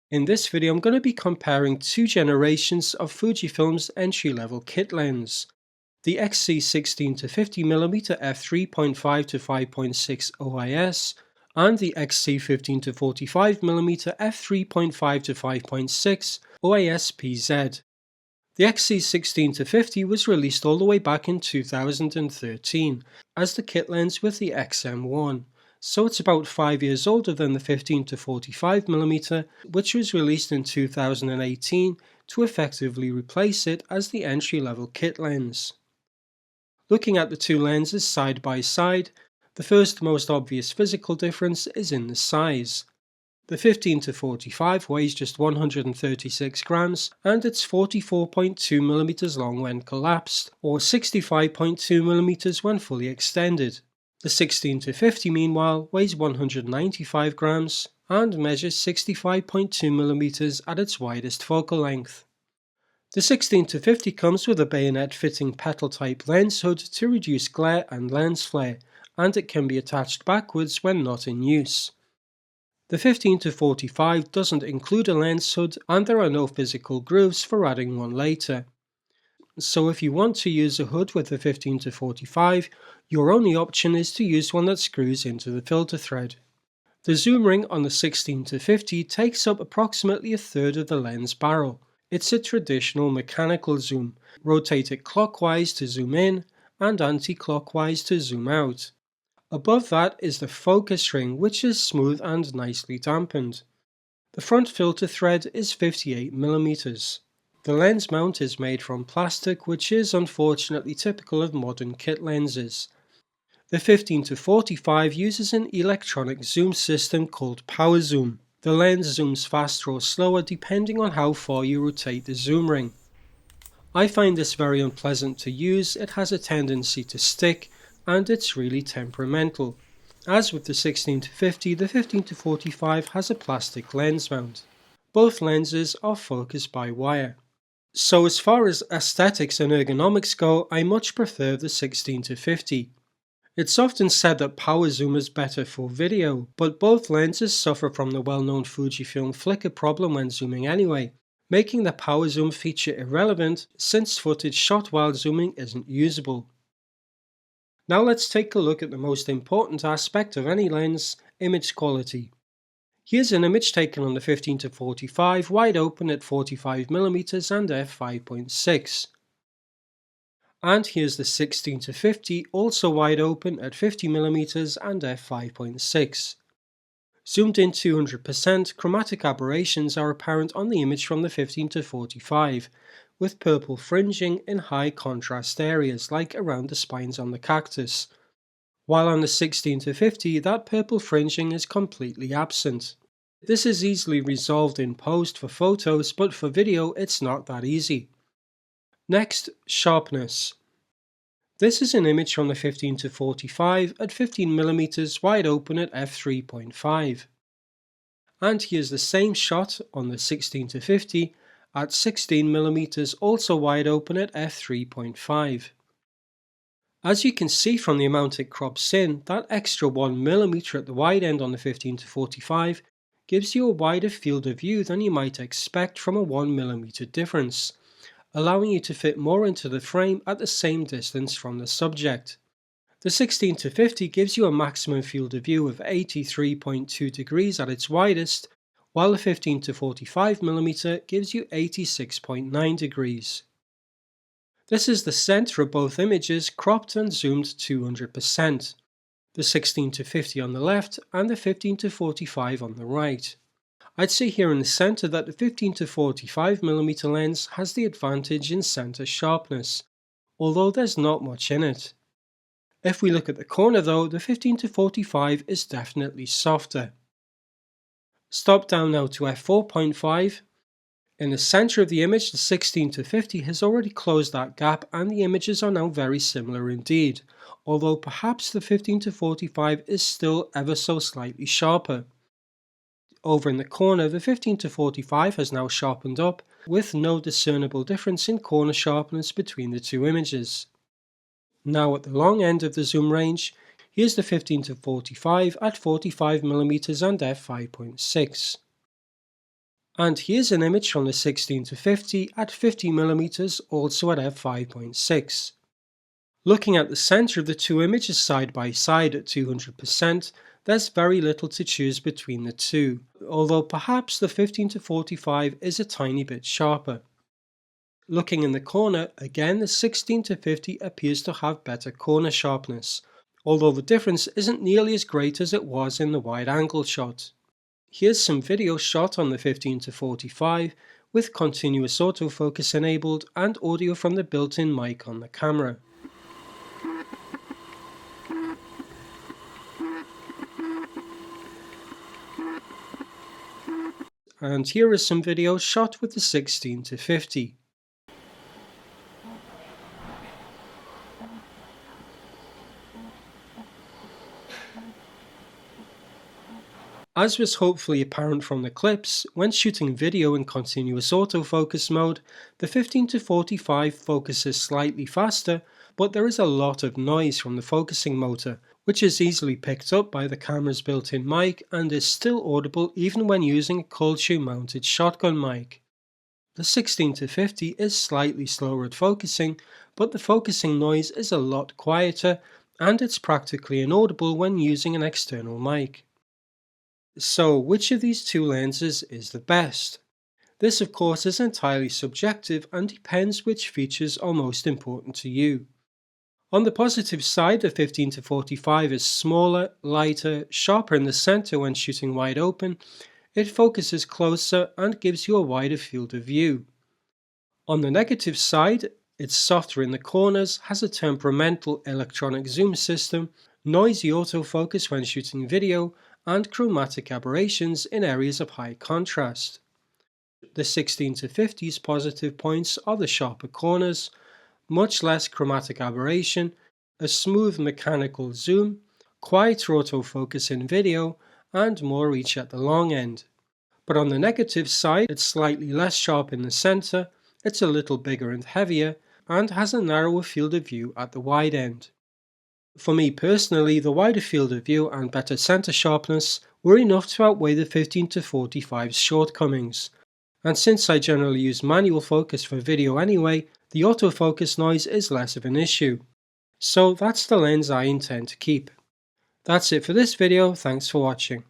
In this video I'm going to be comparing two generations of Fujifilm's entry-level kit lens, the XC16-50mm f3.5 to 5.6 OIS and the XC15-45mm f3.5 to 5.6 OIS-PZ. The XC16-50 was released all the way back in 2013 as the kit lens with the XM1. So it's about 5 years older than the 15-45mm, which was released in 2018 to effectively replace it as the entry-level kit lens. Looking at the two lenses side by side, the first most obvious physical difference is in the size. The 15-45 weighs just 136 grams and it's 44.2mm long when collapsed, or 65.2mm when fully extended. The 16-50 meanwhile weighs 195 grams and measures 65.2mm at its widest focal length. The 16-50 comes with a bayonet fitting petal type lens hood to reduce glare and lens flare, and it can be attached backwards when not in use. The 15-45 doesn't include a lens hood and there are no physical grooves for adding one later. So if you want to use a hood with the 15-45, your only option is to use one that screws into the filter thread. The zoom ring on the 16-50 takes up approximately a third of the lens barrel. It's a traditional mechanical zoom. Rotate it clockwise to zoom in and anti-clockwise to zoom out. Above that is the focus ring, which is smooth and nicely dampened. The front filter thread is 58mm. The lens mount is made from plastic, which is unfortunately typical of modern kit lenses. The 15-45 uses an electronic zoom system called power zoom. The lens zooms faster or slower depending on how far you rotate the zoom ring. I find this very unpleasant to use. It has a tendency to stick and it's really temperamental. As with the 16-50, the 15-45 has a plastic lens mount. Both lenses are focused by wire. So as far as aesthetics and ergonomics go, I much prefer the 16-50. It's often said that power zoom is better for video, but both lenses suffer from the well-known Fujifilm flicker problem when zooming anyway, making the power zoom feature irrelevant since footage shot while zooming isn't usable. Now let's take a look at the most important aspect of any lens, image quality. Here's an image taken on the 15-45 wide open at 45mm and f5.6. And here's the 16-50 also wide open at 50mm and f5.6. Zoomed in 200%, chromatic aberrations are apparent on the image from the 15-45, with purple fringing in high contrast areas like around the spines on the cactus, while on the 16-50 that purple fringing is completely absent. This is easily resolved in post for photos, but for video it's not that easy. Next, sharpness. This is an image from the 15-45 at 15mm wide open at f3.5. And here's the same shot on the 16-50 at 16mm also wide open at f3.5. As you can see from the amount it crops in, that extra 1mm at the wide end on the 15-45 gives you a wider field of view than you might expect from a 1mm difference, allowing you to fit more into the frame at the same distance from the subject. The 16-50 gives you a maximum field of view of 83.2 degrees at its widest, while the 15-45mm gives you 86.9 degrees. This is the center of both images cropped and zoomed 200%, the 16-50 on the left and the 15-45 on the right. I'd say here in the center that the 15-45mm lens has the advantage in center sharpness, although there's not much in it. If we look at the corner though, the 15-45 is definitely softer. Stop down now to f4.5. In the center of the image, the 16-50 has already closed that gap and the images are now very similar indeed, although perhaps the 15-45 is still ever so slightly sharper. Over in the corner, the 15-45 has now sharpened up, with no discernible difference in corner sharpness between the two images. Now at the long end of the zoom range, here's the 15-45 at 45mm and f5.6. And here's an image from the 16 to 50 at 50mm, also at f5.6. Looking at the center of the two images side by side at 200%, there's very little to choose between the two, although perhaps the 15 to 45 is a tiny bit sharper. Looking in the corner, again the 16 to 50 appears to have better corner sharpness, although the difference isn't nearly as great as it was in the wide angle shot. Here's some video shot on the 15 to 45 with continuous autofocus enabled and audio from the built-in mic on the camera. And here is some video shot with the 16 to 50. As was hopefully apparent from the clips, when shooting video in continuous autofocus mode, the 15 to 45 focuses slightly faster, but there is a lot of noise from the focusing motor, which is easily picked up by the camera's built-in mic and is still audible even when using a cold shoe mounted shotgun mic. The 16 to 50 is slightly slower at focusing, but the focusing noise is a lot quieter and it's practically inaudible when using an external mic. So, which of these two lenses is the best? This of course is entirely subjective and depends which features are most important to you. On the positive side, the 15 to 45 is smaller, lighter, sharper in the center when shooting wide open, it focuses closer and gives you a wider field of view. On the negative side, it's softer in the corners, has a temperamental electronic zoom system, noisy autofocus when shooting video, and chromatic aberrations in areas of high contrast. The 16 to 50's positive points are the sharper corners, much less chromatic aberration, a smooth mechanical zoom, quieter autofocus in video, and more reach at the long end. But on the negative side, it's slightly less sharp in the center, it's a little bigger and heavier, and has a narrower field of view at the wide end. For me personally, the wider field of view and better center sharpness were enough to outweigh the 15 to 45's shortcomings. And since I generally use manual focus for video anyway, the autofocus noise is less of an issue. So that's the lens I intend to keep. That's it for this video, thanks for watching.